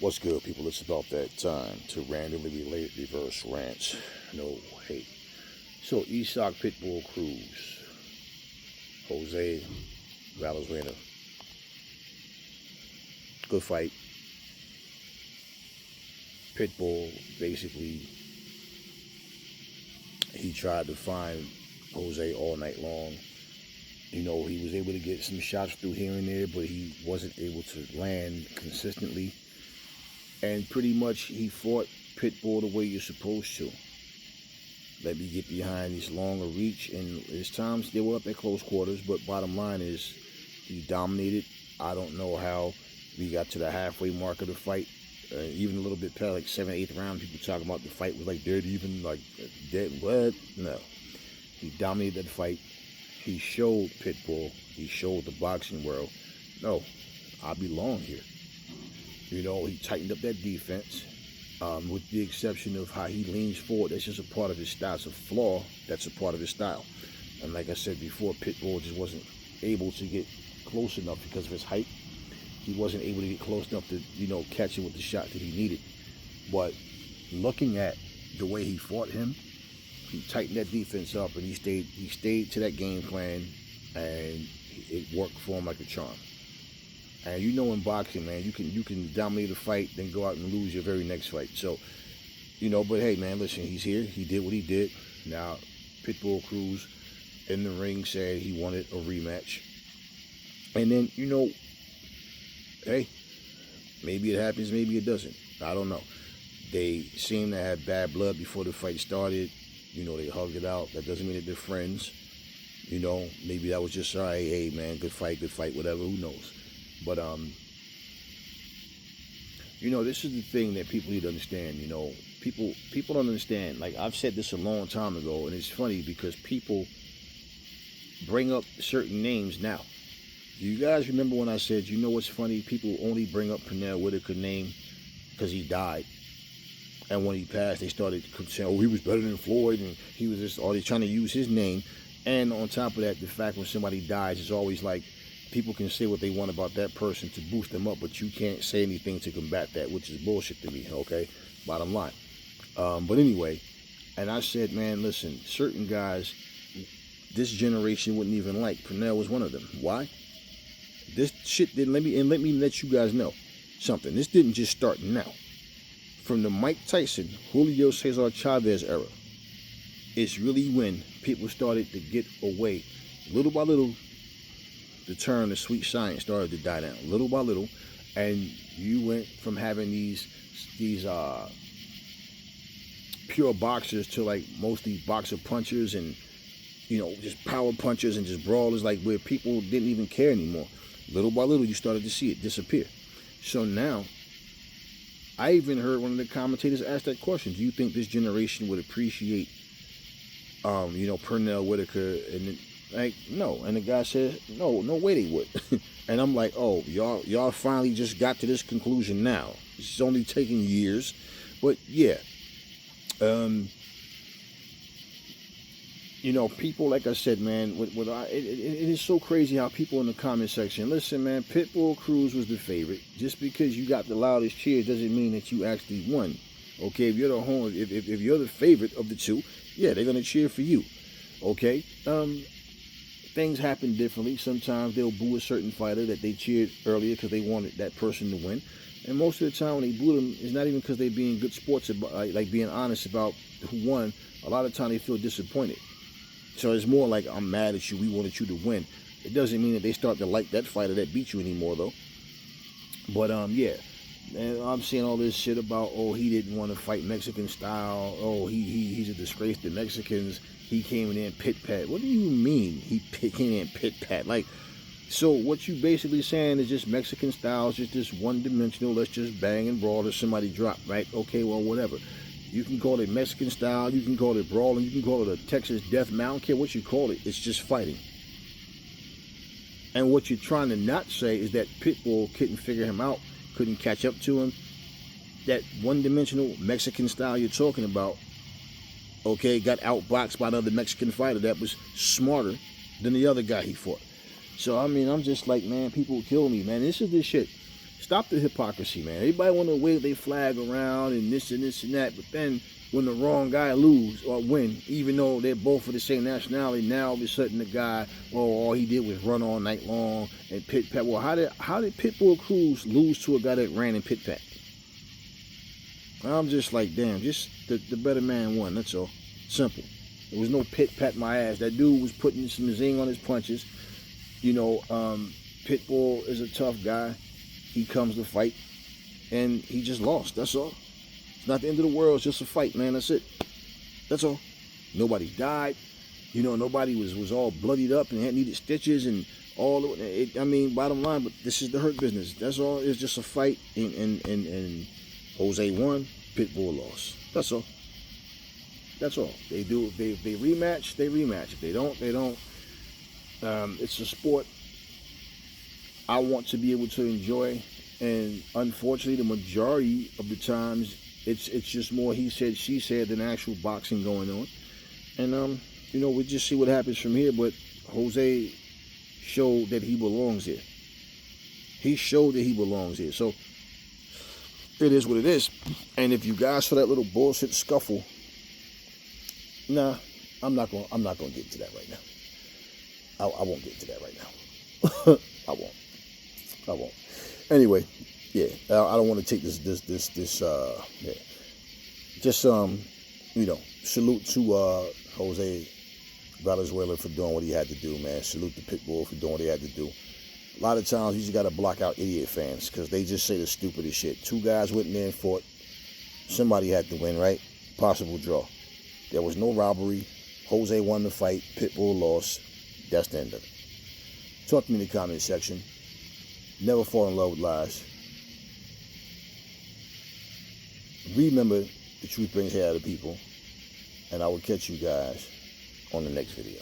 What's good, people? It's about that time to randomly relate reverse rants. No hate. So, Isak Pitbull Cruz, Jose Valenzuela. Good fight. Pitbull, basically, he tried to find Jose all night long. You know, he was able to get some shots through here and there, but he wasn't able to land consistently. And pretty much he fought Pitbull the way you're supposed to. Let me get behind this longer reach, and there's times they were up at close quarters, but bottom line is he dominated. I don't know how we got to the halfway mark of the fight, even a little bit past like 7th, 8th round. People talking about the fight was like dead even, like dead. What? No. He dominated that fight. He showed Pitbull, he showed the boxing world, no, I belong here. You know, he tightened up that defense, with the exception of how he leans forward. That's just a part of his style. It's a flaw. That's a part of his style. And like I said before, Pitbull just wasn't able to get close enough because of his height. He wasn't able to get close enough to, you know, catch him with the shot that he needed. But looking at the way he fought him, he tightened that defense up, and he stayed to that game plan, and it worked for him like a charm. And you know, in boxing, man, you can dominate a fight, then go out and lose your very next fight. So, you know, but hey, man, listen, he's here. He did what he did. Now, Pitbull Cruz in the ring said he wanted a rematch. And then, you know, hey, maybe it happens, maybe it doesn't. I don't know. They seem to have bad blood before the fight started. You know, they hugged it out. That doesn't mean that they're friends. You know, maybe that was just, all right, hey, man, good fight, whatever, who knows. But, you know, this is the thing that people need to understand. You know, people don't understand. Like, I've said this a long time ago, and it's funny because people bring up certain names now. Do you guys remember when I said, you know what's funny? People only bring up Pernell Whitaker's name because he died. And when he passed, they started saying, oh, he was better than Floyd, and he was just, or they're trying to use his name. And on top of that, the fact when somebody dies, it's always like, people can say what they want about that person to boost them up, but you can't say anything to combat that, which is bullshit to me, okay? Bottom line. But anyway, and I said, man, listen, certain guys, this generation wouldn't even like. Pernell was one of them. Why? This shit didn't, let me let you guys know something. This didn't just start now. From the Mike Tyson, Julio Cesar Chavez era, it's really when people started to get away, little by little. The term, the sweet science, started to die down, little by little, and you went from having these pure boxers to like mostly boxer punchers and, you know, just power punchers and just brawlers, like where people didn't even care anymore. Little by little, you started to see it disappear. So now, I even heard one of the commentators ask that question: do you think this generation would appreciate, you know, Pernell Whitaker? And like, no. And the guy said, no way they would. And I'm like, oh, y'all finally just got to this conclusion now. It's only taking years, but yeah. You know, people, like I said, man, it is so crazy how people in the comment section, listen, man, Pitbull Cruz was the favorite. Just because you got the loudest cheer doesn't mean that you actually won. Okay, if you're the home, if you're the favorite of the two, yeah, they're gonna cheer for you. Okay, things happen differently. Sometimes they'll boo a certain fighter that they cheered earlier because they wanted that person to win. And most of the time when they boo them, it's not even because they're being good sports, about, like being honest about who won. A lot of time they feel disappointed. So it's more like, I'm mad at you, we wanted you to win. It doesn't mean that they start to like that fighter that beat you anymore, though. But, yeah. And I'm seeing all this shit about, oh, he didn't want to fight Mexican style. Oh, he's a disgrace to Mexicans. He came in there and pit-pat. What do you mean he came in and pit-pat? Like, so what you basically saying is just Mexican style is just this one-dimensional, let's just bang and brawl till somebody drop, right? Okay, well, whatever. You can call it Mexican style, you can call it brawling, you can call it a Texas death match. I don't care what you call it, it's just fighting. And what you're trying to not say is that Pitbull couldn't figure him out, couldn't catch up to him. That one-dimensional Mexican style you're talking about, okay, got outboxed by another Mexican fighter that was smarter than the other guy he fought. So, I mean, I'm just like, man, people kill me, man. This is the shit. Stop the hypocrisy, man. Everybody want to wave their flag around and this and this and that, but then when the wrong guy lose or win, even though they're both of the same nationality, now all of a sudden the guy, well, all he did was run all night long and pit pat. Well, how did Pitbull Cruz lose to a guy that ring and pit pat? I'm just like, damn, just the better man won. That's all. Simple. There was no pit pat my ass. That dude was putting some zing on his punches. You know, Pitbull is a tough guy. He comes to fight, and he just lost. That's all. It's not the end of the world. It's just a fight, man. That's it. That's all. Nobody died. You know, nobody was all bloodied up and had needed stitches and all. I mean, bottom line, but this is the Hurt Business. That's all. It's just a fight, and Jose won. Pitbull lost. That's all. That's all. They do. They rematch. They rematch. If they don't, they don't. It's a sport I want to be able to enjoy, and unfortunately, the majority of the times, it's just more he said, she said than actual boxing going on. And you know, we'll just see what happens from here. But Jose showed that he belongs here. He showed that he belongs here. So it is what it is. And if you guys saw that little bullshit scuffle, nah, I'm not gonna get into that right now. I won't get into that right now. I won't. Anyway, yeah, I don't want to take this yeah. Just you know, salute to Jose Valenzuela for doing what he had to do, man. Salute to Pitbull for doing what he had to do. A lot of times you just gotta block out idiot fans because they just say the stupidest shit. Two guys went in there and fought. Somebody had to win, right? Possible draw. There was no robbery. Jose won the fight. Pitbull lost. That's the end of it. Talk to me in the comment section. Never fall in love with lies. Remember, the truth brings hair to people. And I will catch you guys on the next video.